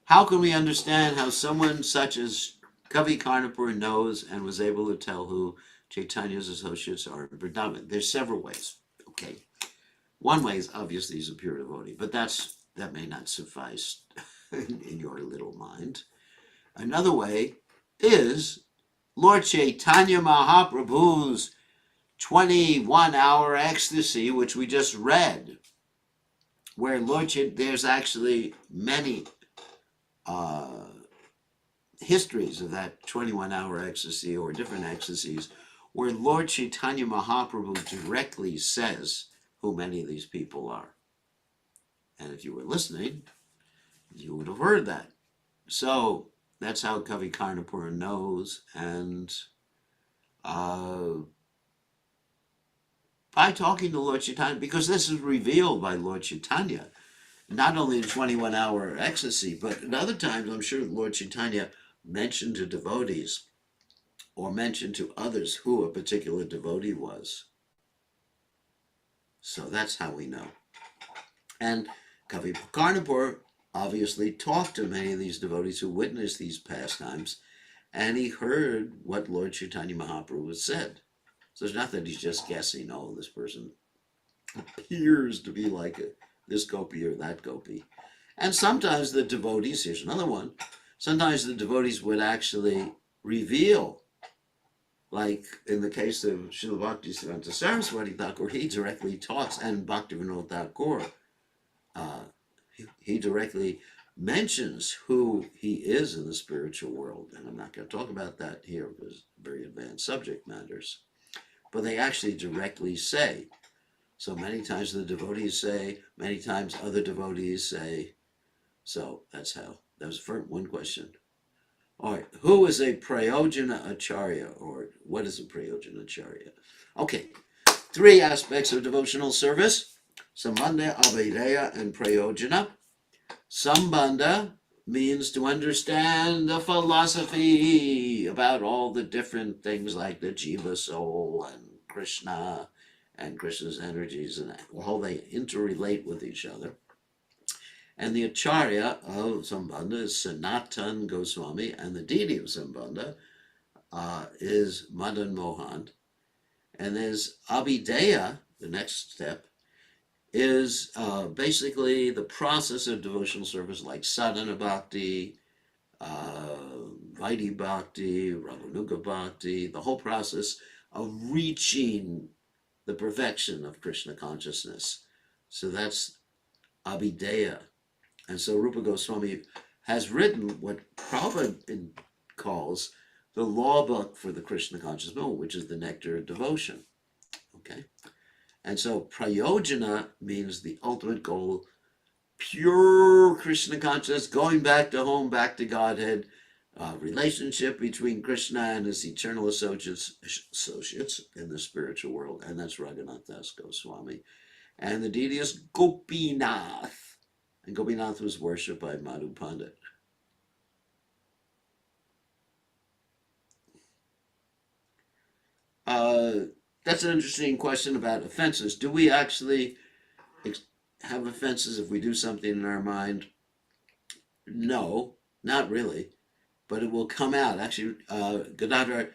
How can we understand how someone such as Kavi Karnapur knows and was able to tell who Chaitanya's associates are in Vrindavan? There's several ways, okay? One way is obviously he's a pure devotee, but that may not suffice in your little mind. Another way is Lord Chaitanya Mahaprabhu's 21-hour ecstasy, which we just read, where there's actually many histories of that 21-hour ecstasy or different ecstasies, where Lord Chaitanya Mahaprabhu directly says who many of these people are. And if you were listening, you would have heard that. So that's how Kavi Karnapura knows. And by talking to Lord Chaitanya, because this is revealed by Lord Chaitanya, not only in 21-hour ecstasy, but at other times, I'm sure Lord Chaitanya mentioned to devotees or mentioned to others who a particular devotee was. So that's how we know. And Kavi Karnapur obviously talked to many of these devotees who witnessed these pastimes, and he heard what Lord Chaitanya Mahaprabhu said. So it's not that he's just guessing, oh, this person appears to be like this gopi or that gopi. And sometimes the devotees, here's another one, sometimes the devotees would actually reveal, like in the case of Srila Bhaktisiddhanta Saraswati Thakur, he directly talks, and Bhaktivinoda Thakur, he directly mentions who he is in the spiritual world. And I'm not going to talk about that here because very advanced subject matters. But they actually directly say. So many times the devotees say, many times other devotees say. So that's how. That was one question. All right, who is a Prayojana Acharya, or what is a Prayojana Acharya? Okay, 3 aspects of devotional service: Sambandha, Abhideya, and Prayojana. Sambandha means to understand the philosophy about all the different things like the Jiva soul and Krishna and Krishna's energies and how they interrelate with each other. And the Acharya of Sambandha is Sanatan Goswami, and the deity of Sambandha is Madan Mohan. And there's Abhideya, the next step, is basically the process of devotional service like sadhana bhakti, Vaidhi bhakti, Raganuga bhakti, the whole process of reaching the perfection of Krishna consciousness. So that's Abhideya. And so Rupa Goswami has written what Prabhupada calls the law book for the Krishna conscious movement, which is the nectar of devotion. Okay? And so Prayojana means the ultimate goal, pure Krishna consciousness, going back to home, back to Godhead, relationship between Krishna and his eternal associates in the spiritual world. And that's Raghunath Das Goswami. And the deity is Gopinath. And Gopinath was worshipped by Madhu Pandit. That's an interesting question about offenses. Do we actually have offenses if we do something in our mind? No, not really. But it will come out. Actually, Gadadhar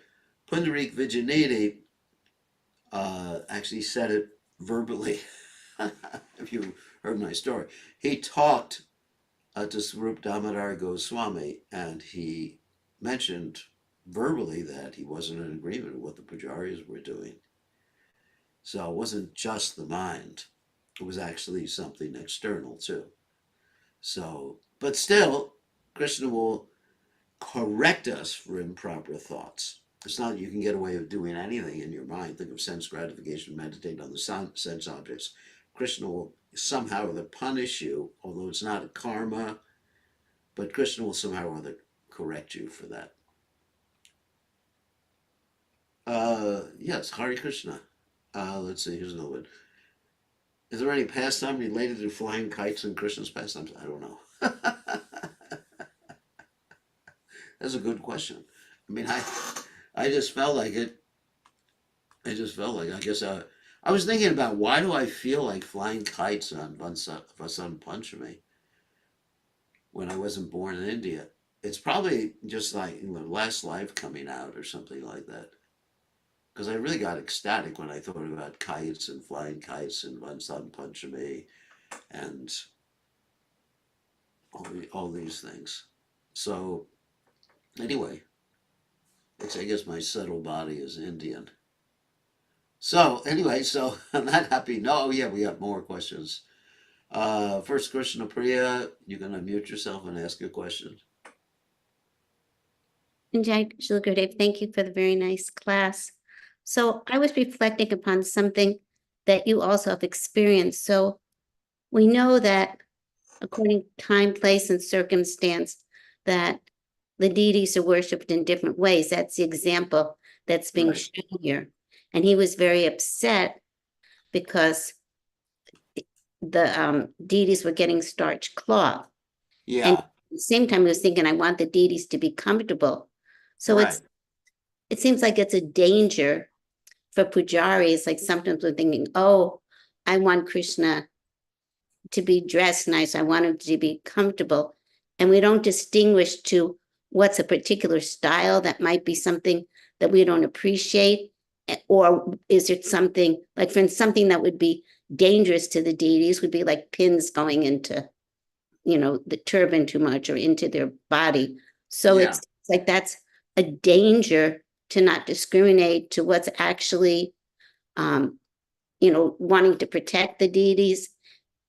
Pundarik Vijayanidhi actually said it verbally. If you heard my story, he talked to Swarup Damodar Goswami, and he mentioned verbally that he wasn't in agreement with what the pujaris were doing. So it wasn't just the mind, it was actually something external too. So, but still, Krishna will correct us for improper thoughts. It's not that you can get away with doing anything in your mind. Think of sense gratification, meditate on the sense objects. Krishna will somehow or other punish you, although it's not a karma, but Krishna will somehow or other correct you for that. Yes, Hare Krishna. Let's see, here's another one. Is there any pastime related to flying kites in Krishna's pastimes? I don't know. That's a good question. I mean, I just felt like it. I guess I was thinking about why do I feel like flying kites on Vasant Panchami when I wasn't born in India? It's probably just like in the last life coming out or something like that. Because I really got ecstatic when I thought about kites and flying kites and Vasant Panchami and all these things. So anyway, I guess my subtle body is Indian. So anyway, so on that happy note, oh yeah, we have more questions. First Krishna Priya, you're gonna mute yourself and ask a question. Jai Shri Gurudev, thank you for the very nice class. So I was reflecting upon something that you also have experienced. So we know that according to time, place, and circumstance, that the deities are worshipped in different ways. That's the example that's being Right. shown here. And he was very upset because the deities were getting starched cloth. And Yeah. at the same time, he was thinking, I want the deities to be comfortable. So Right. it seems like it's a danger for pujaris. Like sometimes we're thinking, oh, I want Krishna to be dressed nice. I want him to be comfortable. And we don't distinguish to what's a particular style that might be something that we don't appreciate. Or is it something like, for instance, something that would be dangerous to the deities would be like pins going into, the turban too much or into their body. So Yeah. it's like that's a danger to not discriminate to what's actually, um, wanting to protect the deities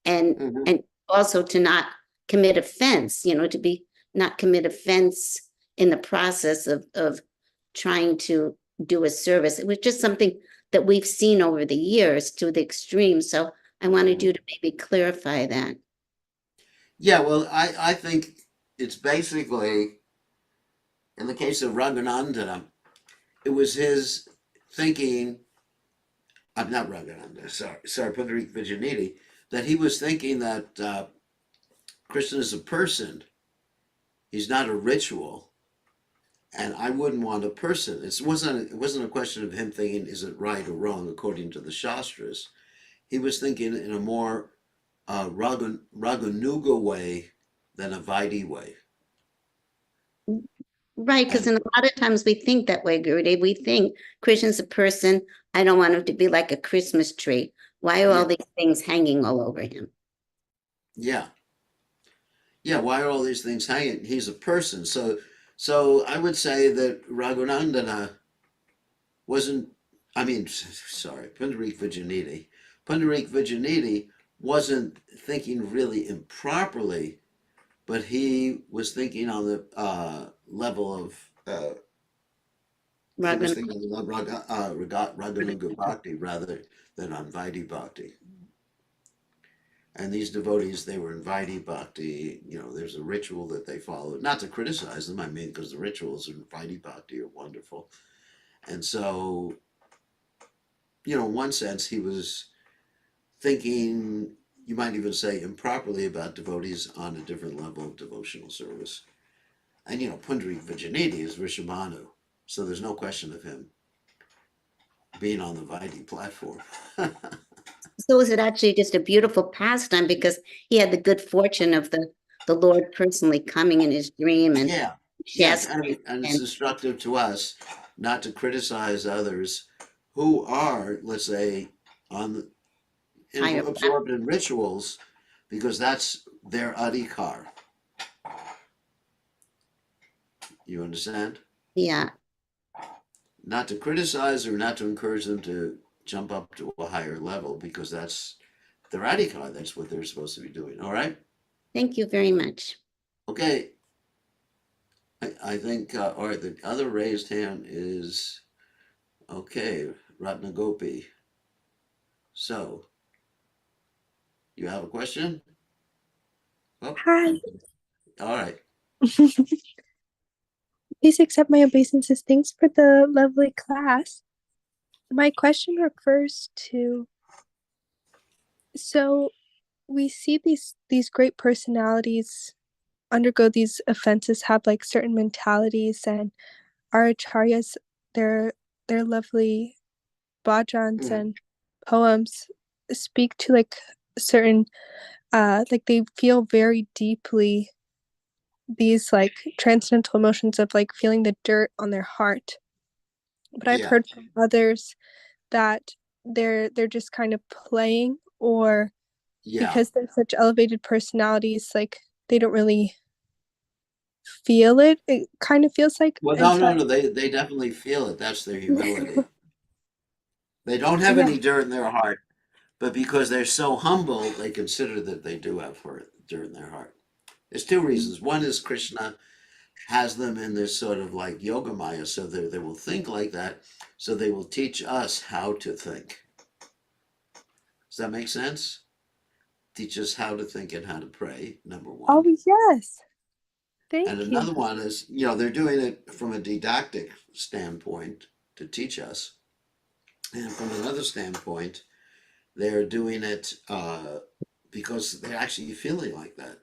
and Hmm. and also to not commit offense, to be not commit offense in the process of trying to do a service. It was just something that we've seen over the years to the extreme. So I wanted Hmm. you to maybe clarify that. Yeah. Well, I think it's basically in the case of Raghunandana, it was his thinking. I'm not Raghunandana. Sorry, Pundarik Vijayanidhi. That he was thinking that Krishna is a person. He's not a ritual, and I wouldn't want a person. It wasn't a question of him thinking is it right or wrong according to the shastras. He was thinking in a more Raganuga way than a Vaidhi way. Right, because And in a lot of times we think that way, Gurudev. We think Krishna's a person. I don't want him to be like a Christmas tree. Why are all yeah, these things hanging all over him? yeah, yeah. Why are all these things hanging? He's a person. So I would say that Raghunandana wasn't. I mean, sorry, Pundarik Vijayanidhi. Pundarik Vijayanidhi wasn't thinking really improperly, but he was thinking on the level of he was Raghunath. thinking on the level of Raganuga Bhakti rather than on Vaidhi Bhakti. And these devotees, they were in Vaidhi Bhakti. There's a ritual that they follow. Not to criticize them, I mean, because the rituals in Vaidhi Bhakti are wonderful. And so, in one sense, he was thinking, you might even say improperly, about devotees on a different level of devotional service. And Pundarik Vijayanidhi is Rishabhanu, so there's no question of him being on the Vaidhi platform. So is it actually just a beautiful pastime because he had the good fortune of the Lord personally coming in his dream and Yeah, yeah, chastening and it's and instructive to us not to criticize others who are, let's say, on the, higher absorbed in rituals, because that's their adhikar. You understand? yeah. Not to criticize or not to encourage them to jump up to a higher level, because that's their adhikar. That's what they're supposed to be doing. All right. Thank you very much. Okay. I think. All right. The other raised hand is okay. Ratnagopi. So you have a question? Oh, Hi. all right. Please accept my obeisances. Thanks for the lovely class. My question refers to so we see these great personalities undergo these offenses, have like certain mentalities, and our acharyas, their their lovely bhajans Mhm. and poems speak to like certain like they feel very deeply these like transcendental emotions of like feeling the dirt on their heart. But I've Yeah. heard from others that they're just kind of playing, or Yeah. because they're such elevated personalities, like they don't really feel it. It kind of feels like, Well, and no, so no, no. They definitely feel it. That's their humility. They don't have yeah. any dirt in their heart, but because they're so humble, they consider that they do have dirt in their heart. There's two reasons. One is Krishna has them in this sort of like yoga maya, so they will think like that, so they will teach us how to think. that make sense? Teach us how to think and how to pray, number one. Oh, yes. And Thank another you. one is, they're doing it from a didactic standpoint to teach us. And from another standpoint, they're doing it because they're actually feeling like that.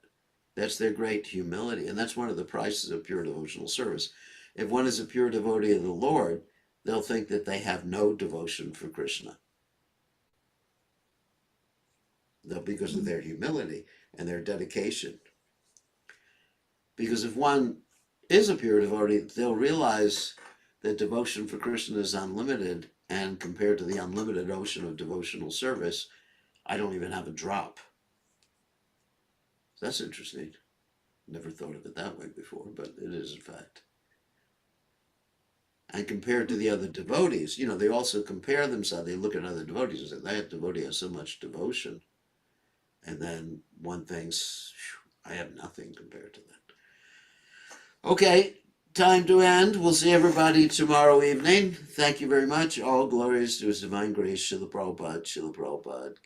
That's their great humility. And that's one of the prices of pure devotional service. If one is a pure devotee of the Lord, they'll think that they have no devotion for Krishna. Because of their humility and their dedication. Because if one is a pure devotee, they'll realize that devotion for Krishna is unlimited, and compared to the unlimited ocean of devotional service, I don't even have a drop. That's interesting. Never thought of it that way before, but it is in fact. And compared to the other devotees, they also compare themselves. They look at other devotees and say, that devotee has so much devotion. And then one thinks, I have nothing compared to that. Okay, time to end. We'll see everybody tomorrow evening. Thank you very much. All glories to His Divine Grace, Srila Prabhupada, Srila Prabhupada.